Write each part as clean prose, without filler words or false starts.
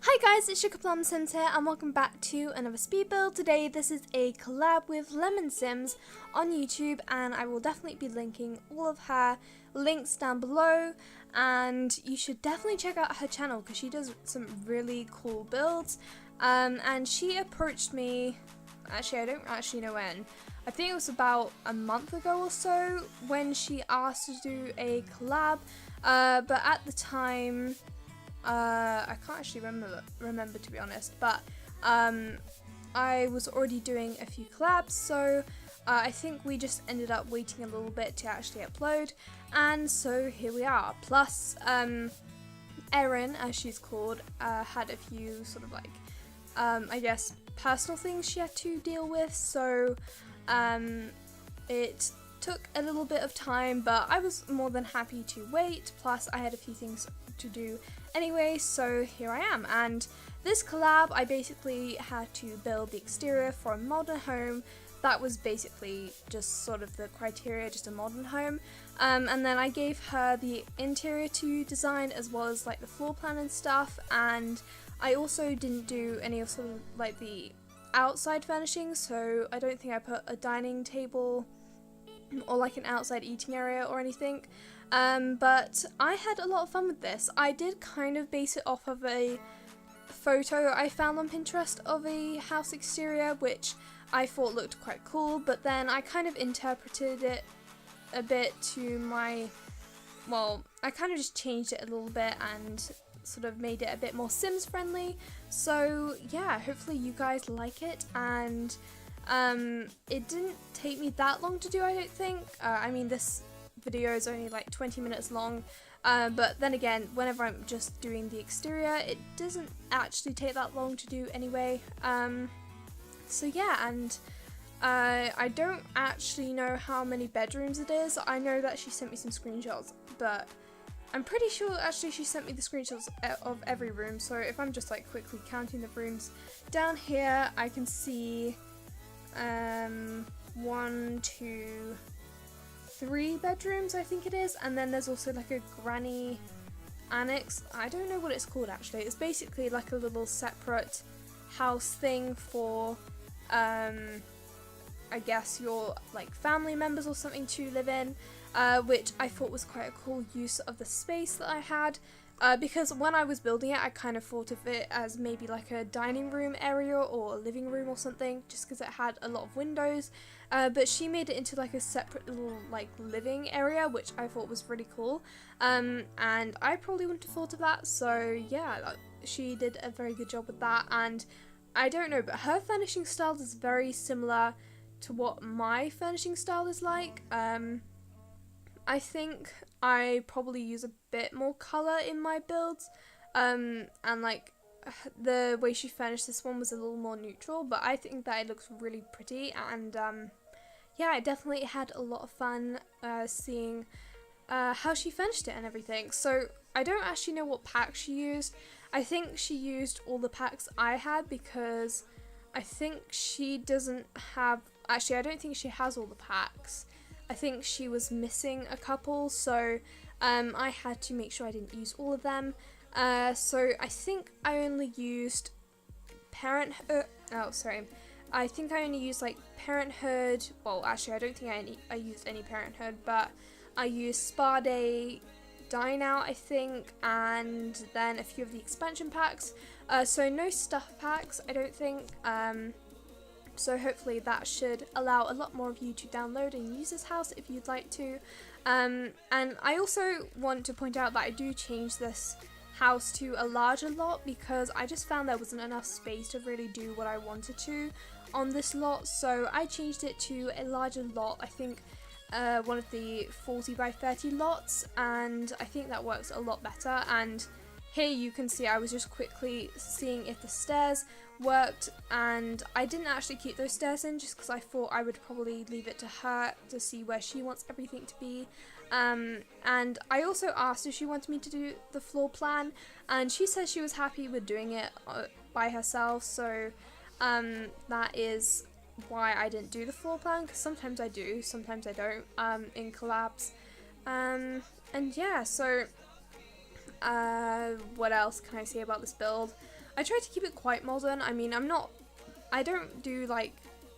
Hi guys, it's SugarPlumSimss here and welcome back to another speed build. Today this is a collab with LemonSims on YouTube and I will definitely be linking all of her links down below, and you should definitely check out her channel because she does some really cool builds. And she approached me, actually I don't actually know when, I think it was about a month ago or so when she asked to do a collab, but at the time I can't actually remember to be honest, but I was already doing a few collabs, so I think we just ended up waiting a little bit to actually upload, and so here we are. Plus, Erin, as she's called, had a few sort of like, I guess, personal things she had to deal with, so it took a little bit of time, but I was more than happy to wait. Plus I had a few things to do anyway, so here I am. And this collab, I basically had to build the exterior for a modern home. That was basically just sort of the criteria, just a modern home, and then I gave her the interior to design as well as like the floor plan and stuff, and I also didn't do any of sort of like the outside furnishings, so I don't think I put a dining table or like an outside eating area or anything, but I had a lot of fun with this. I did kind of base it off of a photo I found on Pinterest of a house exterior which I thought looked quite cool, but then I kind of interpreted it a bit to my, well, I kind of just changed it a little bit and sort of made it a bit more Sims friendly. So yeah, hopefully you guys like it, and it didn't take me that long to do, I don't think. I mean, this video is only like 20 minutes long, but then again, whenever I'm just doing the exterior, it doesn't actually take that long to do anyway. So yeah, and I don't actually know how many bedrooms it is. I know that she sent me some screenshots, but I'm pretty sure actually she sent me the screenshots of every room, so if I'm just like quickly counting the rooms down here, I can see 1, 2, 3 bedrooms I think it is, and then there's also like a granny annex. I don't know what it's called actually. It's basically like a little separate house thing for I guess your like family members or something to live in, which I thought was quite a cool use of the space that I had. Because when I was building it, I kind of thought of it as maybe like a dining room area or a living room or something, just because it had a lot of windows, but she made it into like a separate little like living area, which I thought was really cool, and I probably wouldn't have thought of that, so yeah, she did a very good job with that. And I don't know, but her furnishing style is very similar to what my furnishing style is like. I think I probably use a bit more colour in my builds, and like the way she furnished this one was a little more neutral, but I think that it looks really pretty, and yeah, I definitely had a lot of fun seeing how she furnished it and everything. So I don't actually know what pack she used. I think she used all the packs I had because I think she doesn't have, actually I don't think she has all the packs. I think she was missing a couple, so I had to make sure I didn't use all of them. So I think I only used Parenthood, I think I only used like Parenthood, well actually I don't think I used any Parenthood, but I used Spa Day, Dine Out I think, and then a few of the expansion packs. So no stuff packs I don't think. So hopefully that should allow a lot more of you to download and use this house if you'd like to. And I also want to point out that I do change this house to a larger lot because I just found there wasn't enough space to really do what I wanted to on this lot. So I changed it to a larger lot, I think one of the 40 by 30 lots, and I think that works a lot better. And here you can see I was just quickly seeing if the stairs worked, and I didn't actually keep those stairs in just because I thought I would probably leave it to her to see where she wants everything to be. And I also asked if she wanted me to do the floor plan, and she said she was happy with doing it by herself, so that is why I didn't do the floor plan, because sometimes I do, sometimes I don't in collabs. And yeah, so What else can I say about this build? I try to keep it quite modern. I mean, I don't do like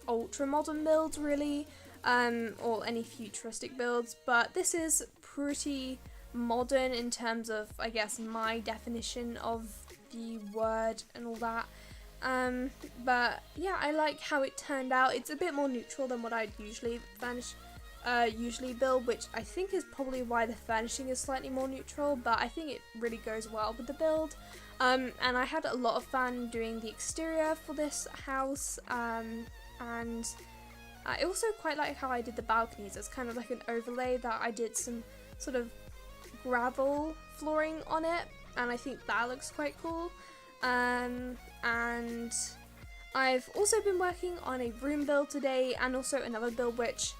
ultra modern builds really, or any futuristic builds, but this is pretty modern in terms of, I guess, my definition of the word and all that. But yeah, I like how it turned out. It's a bit more neutral than what I'd usually build, which I think is probably why the furnishing is slightly more neutral, but I think it really goes well with the build. And I had a lot of fun doing the exterior for this house, and I also quite like how I did the balconies. It's kind of like an overlay that I did some sort of gravel flooring on it, and I think that looks quite cool. And I've also been working on a room build today, and also another build which,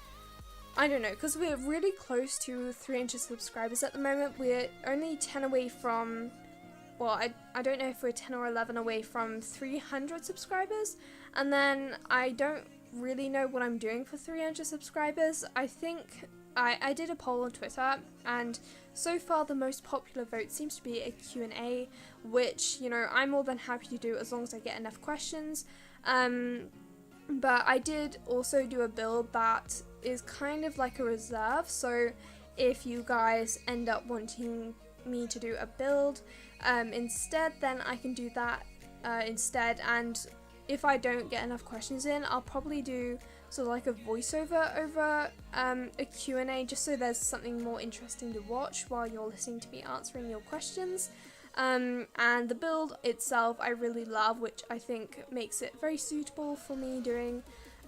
I don't know, because we're really close to 300 subscribers at the moment. We're only 10 away from, well, I don't know if we're 10 or 11 away from 300 subscribers, and then I don't really know what I'm doing for 300 subscribers. I think I did a poll on Twitter, and so far the most popular vote seems to be a Q&A, which, you know, I'm more than happy to do as long as I get enough questions. But I did also do a build that is kind of like a reserve, so if you guys end up wanting me to do a build instead, then I can do that instead. And if I don't get enough questions in, I'll probably do sort of like a voiceover over a Q&A, just so there's something more interesting to watch while you're listening to me answering your questions. And the build itself I really love, which I think makes it very suitable for me doing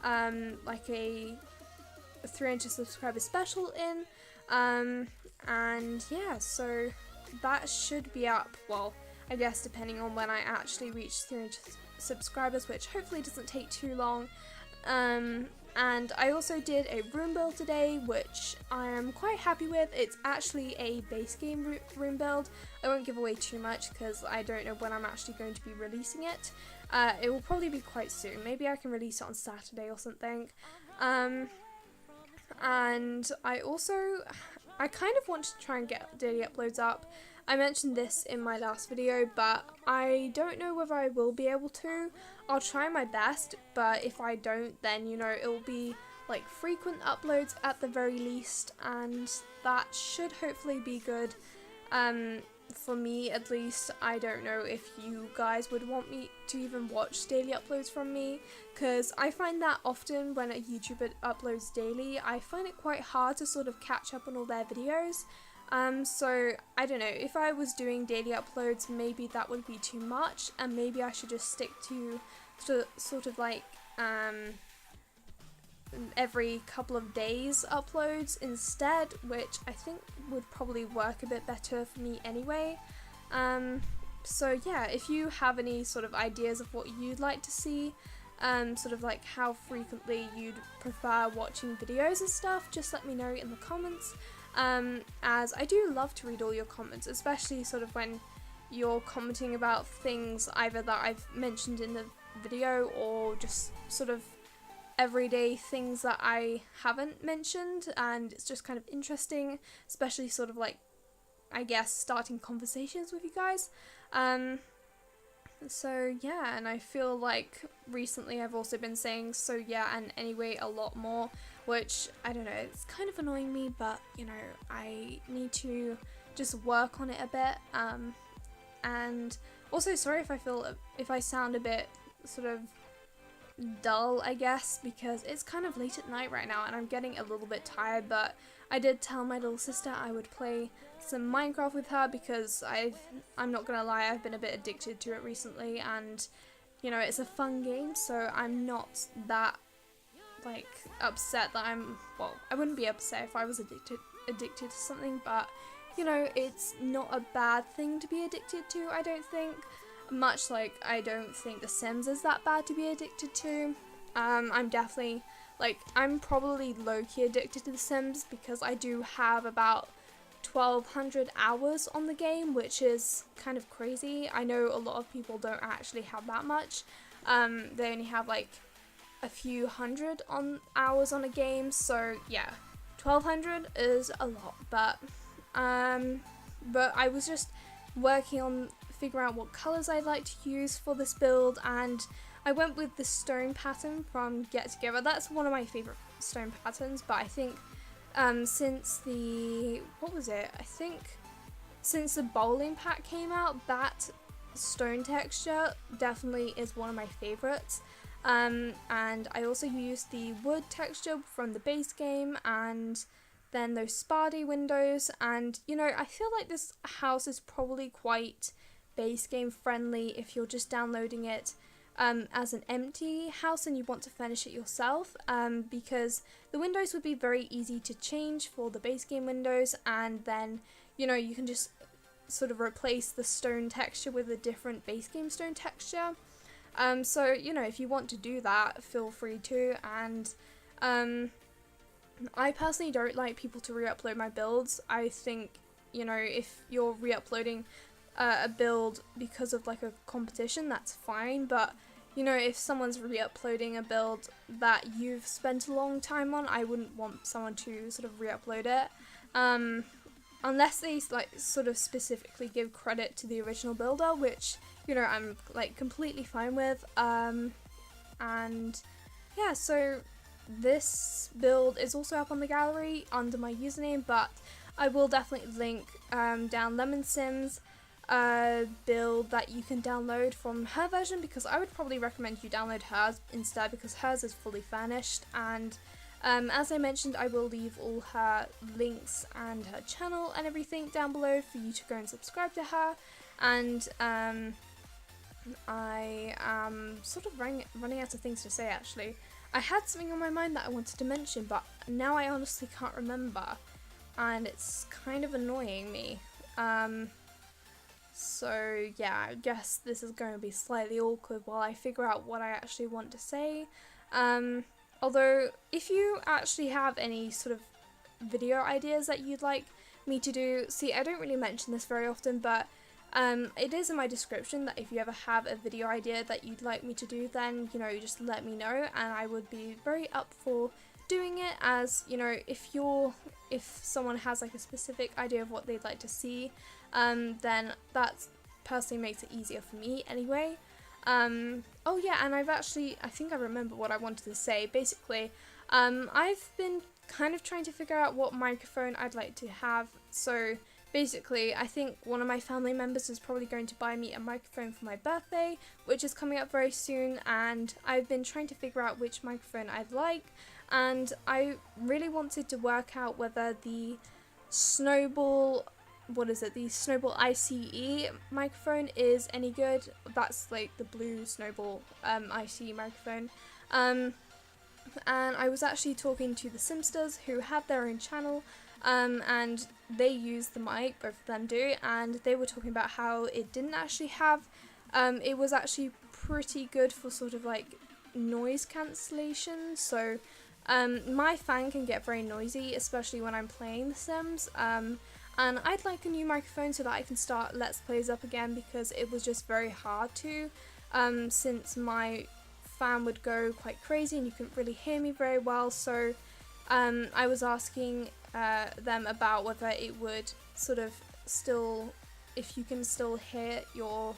like a 300 subscriber special in. And yeah, so that should be up, well, I guess depending on when I actually reach 300 subscribers, which hopefully doesn't take too long. And I also did a room build today, which I am quite happy with. It's actually a base game room build. I won't give away too much because I don't know when I'm actually going to be releasing it. It will probably be quite soon. Maybe I can release it on Saturday or something. And I kind of want to try and get daily uploads up. I mentioned this in my last video, but I don't know whether I will be able to. I'll try my best, but if I don't, then, you know, it will be like frequent uploads at the very least, and that should hopefully be good for me at least. I don't know if you guys would want me to even watch daily uploads from me, because I find that often when a YouTuber uploads daily, I find it quite hard to sort of catch up on all their videos. So I don't know, if I was doing daily uploads, maybe that would be too much, and maybe I should just stick to sort of like every couple of days uploads instead, which I think would probably work a bit better for me anyway. So yeah, if you have any sort of ideas of what you'd like to see, sort of like how frequently you'd prefer watching videos and stuff, just let me know in the comments. As I do love to read all your comments, especially sort of when you're commenting about things either that I've mentioned in the video or just sort of everyday things that I haven't mentioned, and it's just kind of interesting, especially sort of like, I guess, starting conversations with you guys. So yeah, and I feel like recently I've also been saying so yeah and anyway a lot more, which I don't know, it's kind of annoying me, but you know, I need to just work on it a bit. And also sorry if I sound a bit sort of dull, I guess, because it's kind of late at night right now and I'm getting a little bit tired, but I did tell my little sister I would play some Minecraft with her because I'm not gonna lie, I've been a bit addicted to it recently, and you know, it's a fun game, so I'm not that like upset that well, I wouldn't be upset if I was addicted to something, but you know, it's not a bad thing to be addicted to, I don't think. Much like I don't think The Sims is that bad to be addicted to. I'm definitely, like, I'm probably low-key addicted to The Sims because I do have about 1,200 hours on the game, which is kind of crazy. I know a lot of people don't actually have that much. They only have like a few hundred hours on a game, so yeah, 1,200 is a lot, but I was just working on figuring out what colours I'd like to use for this build, and I went with the stone pattern from Get Together. That's one of my favourite stone patterns, but I think since the, what was it? I think since the bowling pack came out, that stone texture definitely is one of my favourites. And I also used the wood texture from the base game, and then those spardy windows, and you know, I feel like this house is probably quite base game friendly if you're just downloading it as an empty house and you want to furnish it yourself, because the windows would be very easy to change for the base game windows, and then you know, you can just sort of replace the stone texture with a different base game stone texture. So you know, if you want to do that, feel free to. And I personally don't like people to re-upload my builds. I think, you know, if you're re-uploading a build because of like a competition, that's fine, but you know, if someone's re-uploading a build that you've spent a long time on, I wouldn't want someone to sort of re-upload it, unless they like sort of specifically give credit to the original builder, which, you know, I'm like completely fine with. And yeah, so this build is also up on the gallery under my username, but I will definitely link down LemonSims build that you can download from her version, because I would probably recommend you download hers instead, because hers is fully furnished. And as I mentioned, I will leave all her links and her channel and everything down below for you to go and subscribe to her. And I am sort of running out of things to say, actually. I had something on my mind that I wanted to mention, but now I honestly can't remember, and it's kind of annoying me. So yeah, I guess this is going to be slightly awkward while I figure out what I actually want to say. Although, if you actually have any sort of video ideas that you'd like me to do, see, I don't really mention this very often, but it is in my description that if you ever have a video idea that you'd like me to do, then, you know, just let me know, and I would be very up for doing it. As, you know, if someone has like a specific idea of what they'd like to see, then that personally makes it easier for me anyway. Oh yeah, and I think I remember what I wanted to say. Basically, I've been kind of trying to figure out what microphone I'd like to have. So basically, I think one of my family members is probably going to buy me a microphone for my birthday, which is coming up very soon, and I've been trying to figure out which microphone I'd like, and I really wanted to work out whether the Snowball, the Snowball ICE microphone is any good. That's like the blue Snowball ICE microphone. And I was actually talking to the Simsters, who have their own channel, and they use the mic, both of them do, and they were talking about how it didn't actually have, it was actually pretty good for sort of like noise cancellation. So my fan can get very noisy, especially when I'm playing The Sims, and I'd like a new microphone so that I can start Let's Plays up again, because it was just very hard to, since my fan would go quite crazy and you couldn't really hear me very well. So I was asking them about whether it would sort of still, if you can still hear your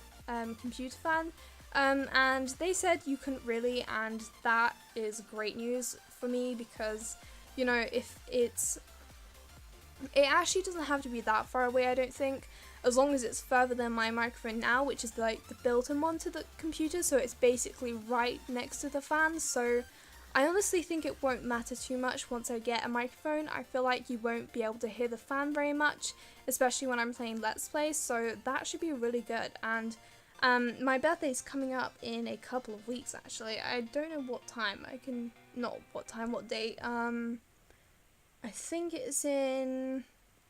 computer fan, and they said you couldn't really, and that is great news for me, because, you know, if it actually doesn't have to be that far away, I don't think, as long as it's further than my microphone now, which is like the built-in one to the computer, so it's basically right next to the fan. So I honestly think it won't matter too much once I get a microphone. I feel like you won't be able to hear the fan very much, especially when I'm playing Let's Play, so that should be really good. And my birthday's coming up in a couple of weeks, actually. I don't know what time. What date. I think it's in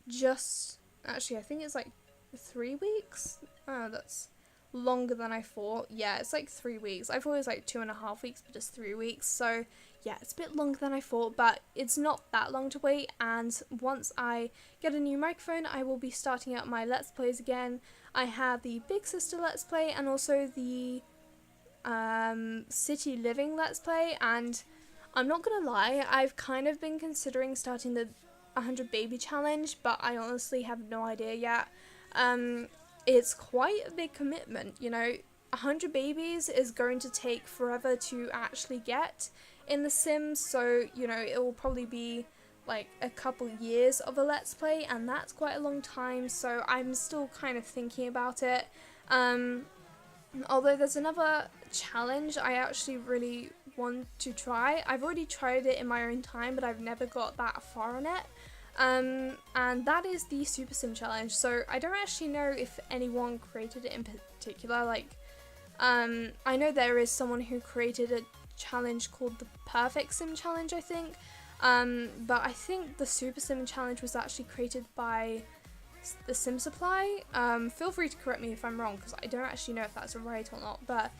I think it's like 3 weeks. Oh, that's longer than I thought. Yeah, it's like 3 weeks. I thought it was like 2.5 weeks, but just 3 weeks. So yeah, it's a bit longer than I thought, but it's not that long to wait. And once I get a new microphone, I will be starting up my Let's Plays again. I have the Big Sister Let's Play and also the City Living Let's Play, and I'm not gonna lie, I've kind of been considering starting the 100 Baby Challenge, but I honestly have no idea yet. it's quite a big commitment, you know. 100 babies is going to take forever to actually get in The Sims, so, you know, it will probably be like a couple years of a let's play, and that's quite a long time, so I'm still kind of thinking about it. Although there's another challenge I actually really want to try. I've already tried it in my own time, but I've never got that far on it. And that is the Super Sim challenge. So I don't actually know if anyone created it in particular. Like, I know there is someone who created a challenge called the Perfect Sim challenge, I think. But I think the Super Sim challenge was actually created by the Sim Supply. Feel free to correct me if I'm wrong, because I don't actually know if that's right or not. But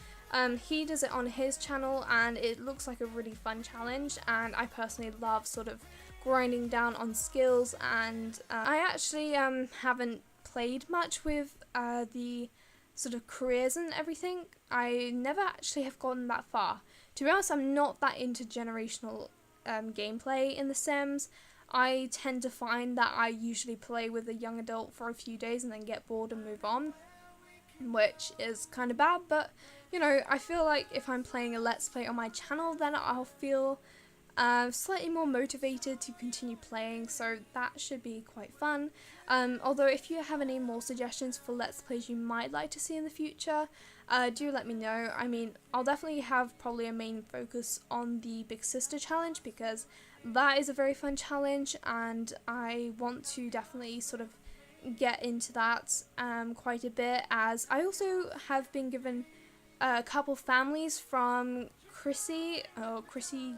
he does it on his channel, and it looks like a really fun challenge. And I personally love sort of grinding down on skills, and I actually haven't played much with the sort of careers and everything. I never actually have gotten that far. To be honest, I'm not that intergenerational gameplay in The Sims. I tend to find that I usually play with a young adult for a few days and then get bored and move on, which is kind of bad, but you know, I feel like if I'm playing a let's play on my channel, then I'll feel slightly more motivated to continue playing, so that should be quite fun. Although if you have any more suggestions for let's plays you might like to see in the future, do let me know. I mean, I'll definitely have probably a main focus on the Big Sister challenge, because that is a very fun challenge, and I want to definitely sort of get into that quite a bit, as I also have been given a couple families from Chrissy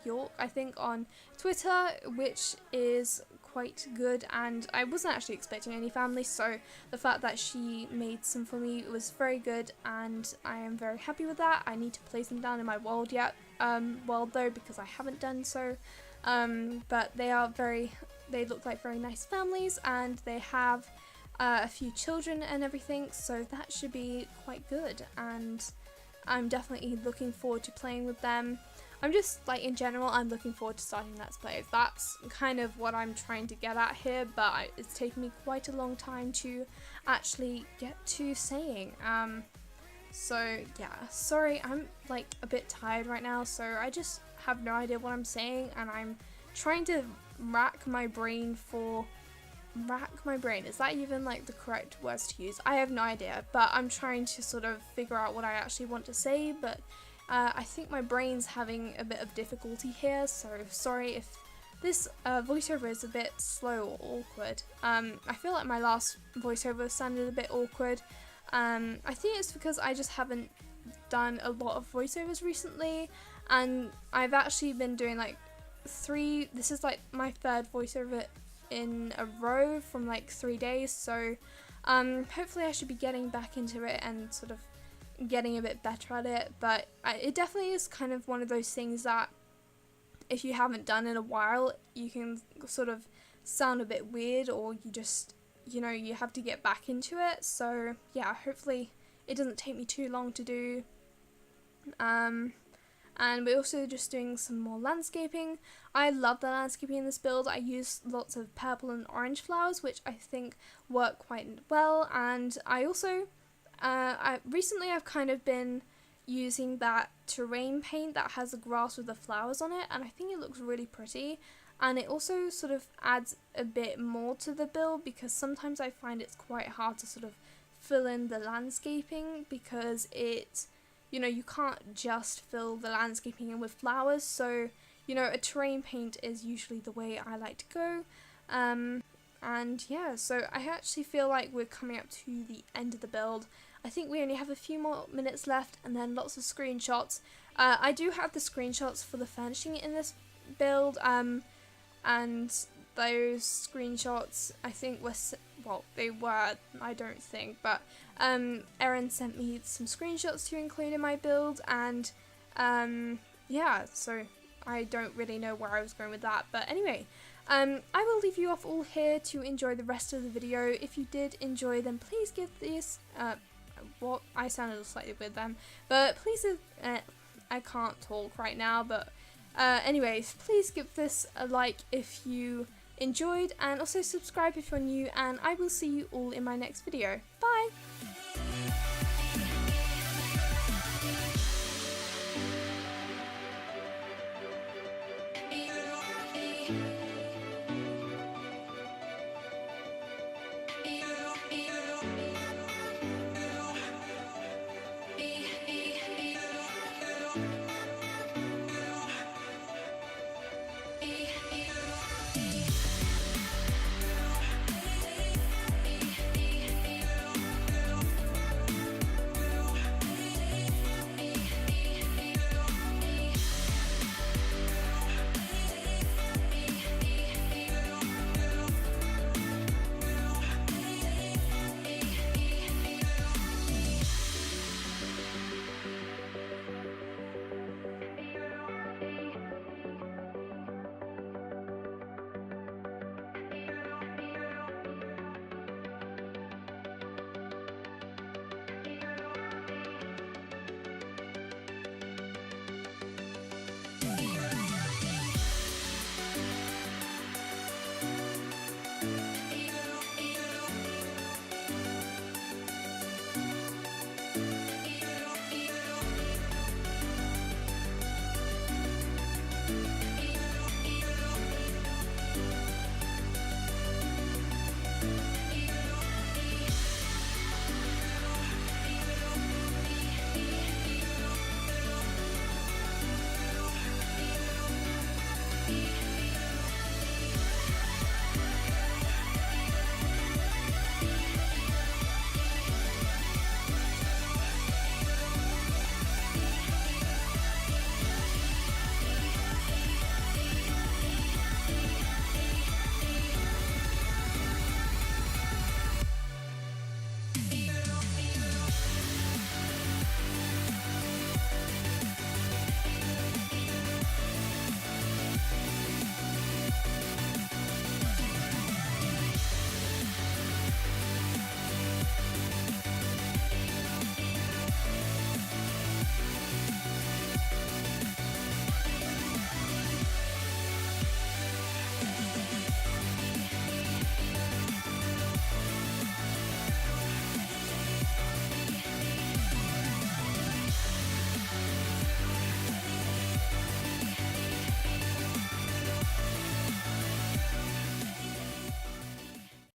York, I think, on Twitter, which is quite good, and I wasn't actually expecting any family, so the fact that she made some for me was very good, and I am very happy with that. I need to place them down in my world though, because I haven't done so, but they look like very nice families, and they have a few children and everything, so that should be quite good, and I'm definitely looking forward to playing with them. I'm just, like, in general, I'm looking forward to starting Let's Plays. That's kind of what I'm trying to get at here, but it's taken me quite a long time to actually get to saying. So, yeah, sorry, I'm, like, a bit tired right now, so I just have no idea what I'm saying, and I'm trying to rack my brain, is that even like the correct words to use? I have no idea, but I'm trying to sort of figure out what I actually want to say, but I think my brain's having a bit of difficulty here, so sorry if this voiceover is a bit slow or awkward. I feel like my last voiceover sounded a bit awkward. I think it's because I just haven't done a lot of voiceovers recently, and I've actually been doing like this is like my third voiceover in a row from like 3 days, so hopefully I should be getting back into it and sort of getting a bit better at it, but it definitely is kind of one of those things that if you haven't done in a while, you can sort of sound a bit weird, or you just, you know, you have to get back into it. So yeah, hopefully it doesn't take me too long to do. And we're also just doing some more landscaping. I love the landscaping in this build. I use lots of purple and orange flowers, which I think work quite well. And I also, recently I've kind of been using that terrain paint that has the grass with the flowers on it, and I think it looks really pretty. And it also sort of adds a bit more to the build, because sometimes I find it's quite hard to sort of fill in the landscaping, because you know, you can't just fill the landscaping in with flowers, so, you know, a terrain paint is usually the way I like to go. And yeah, so I actually feel like we're coming up to the end of the build. I think we only have a few more minutes left, and then lots of screenshots. I do have the screenshots for the furnishing in this build, and those screenshots, I think, they were, I don't think, but Erin sent me some screenshots to include in my build, and yeah, so I don't really know where I was going with that, but anyway, I will leave you off all here to enjoy the rest of the video. If you did enjoy, then please give this, I sounded slightly weird then, but please, I can't talk right now, but anyways, please give this a like if you enjoyed, and also subscribe if you're new, and I will see you all in my next video. Bye!